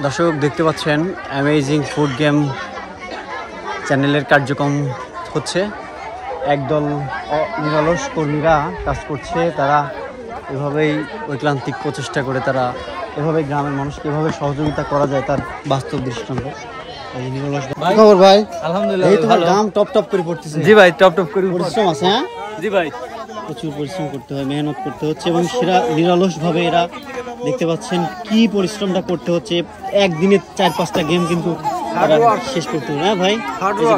দর্শক দেখতে পাচ্ছেন অ্যামেজিং ফুড গেম চ্যানেলের কার্যক্রম হচ্ছে। একদল নিরলস কর্মীরা কাজ করছে, তারা এভাবেই ঐক্লান্তিক প্রচেষ্টা করে তারা এভাবে গ্রামের মানুষকে এভাবে সহযোগিতা করা যায় তার বাস্তব দৃষ্টান্ত। খবর ভাই? আলহামদুলিল্লাহ, তোমার গাম টপ টপ করে পড়তেছে। জি ভাই, টপ টপ করে পরিশ্রম আছে। হ্যাঁ জি ভাই, প্রচুর পরিশ্রম করতে হয়, মেহনত করতে হচ্ছে এবং সেরা নিরলস ভাবে এরা দেখতে পাচ্ছেন কি পরিশ্রমটা করতে হচ্ছে। একদিনে 4-5টা গেম কিন্তু শেষ করতে হবে। হ্যাঁ ভাই,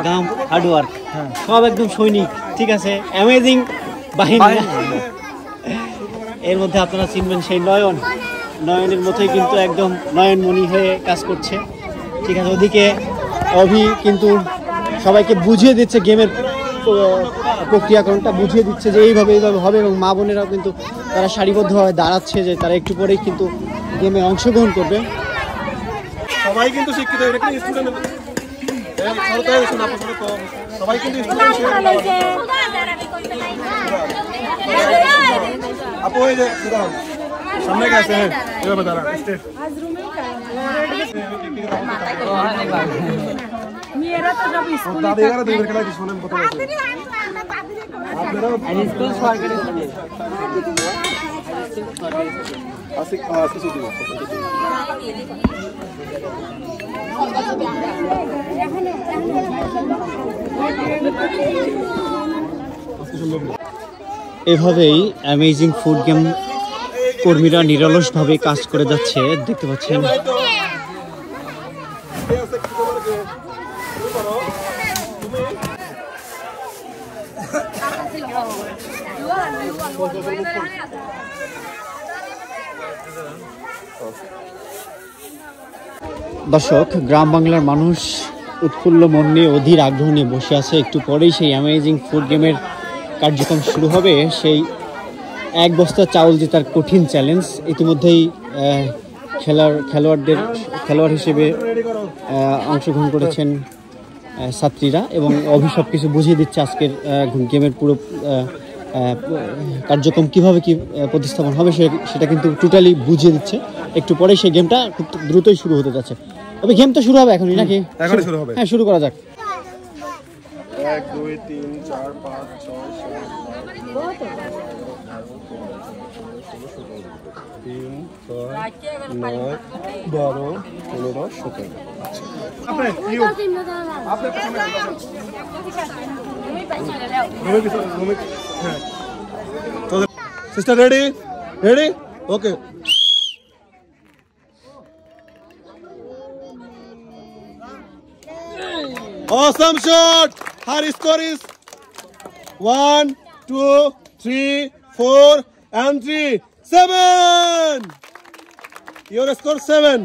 গাম হার্ড ওয়ার্ক, সব একদম সৈনিক। ঠিক আছে, অ্যামেজিং বাহিনী। এর মধ্যে আপনারা চিনবেন সেই নয়নের মতোই কিন্তু একদম নয়নমণি হয়ে কাজ করছে। ঠিক আছে, ওদিকে অভি কিন্তু সবাইকে বুঝিয়ে দিচ্ছে, গেমের প্রক্রিয়াকরণটা বুঝিয়ে দিচ্ছে যে এইভাবে হবে, এবং মা বোনেরাও কিন্তু তারা সারিবদ্ধভাবে দাঁড়াচ্ছে যে তারা একটু পরেই কিন্তু গেমে অংশগ্রহণ করবে। সবাই কিন্তু শিক্ষিত, সবাই কিন্তু আপু এই যে সামনে গেছে, এভাবে দাঁড়া স্টেপ। মেয়েরা তো সব স্কুল দাদিরা দুই খেলা কি শুনেন কত আছে আপনারা স্কুল সরকারি আসে কিছু দিন এভাবেই অ্যামেজিং ফুড গেম কর্মীরা নিরলসভাবে কাজ করে যাচ্ছে, দেখতে পাচ্ছেন। দর্শক, গ্রাম বাংলার মানুষ উৎফুল্ল মন নিয়ে অধীর আগ্রহ নিয়ে বসে আছে। একটু পরেই সেই অ্যামেজিং ফুড গেমের কার্যক্রম শুরু হবে। সেই এক বস্তা চাউল জেতার কঠিন চ্যালেঞ্জ ইতিমধ্যেই খেলোয়াড় হিসেবে অংশগ্রহণ করেছেন ছাত্রীরা, এবং অভিসব কিছু বুঝিয়ে দিচ্ছে আজকের গেমের পুরো কার্যক্রম কীভাবে কি প্রতিস্থাপন হবে সেটা কিন্তু টোটালি বুঝিয়ে দিচ্ছে। একটু পরেই সেই গেমটা খুব দ্রুতই শুরু হতে যাচ্ছে। তবে গেম তো শুরু হবে এখনই নাকি? এখনই শুরু হবে। হ্যাঁ, শুরু করা যাক। 1 2 3 4 5 6 7 8 3 4 9 12 15 17। আপনি sister ready okay. Awesome shot! Her score is 1 2 3 4 and 3 7. Your score 7.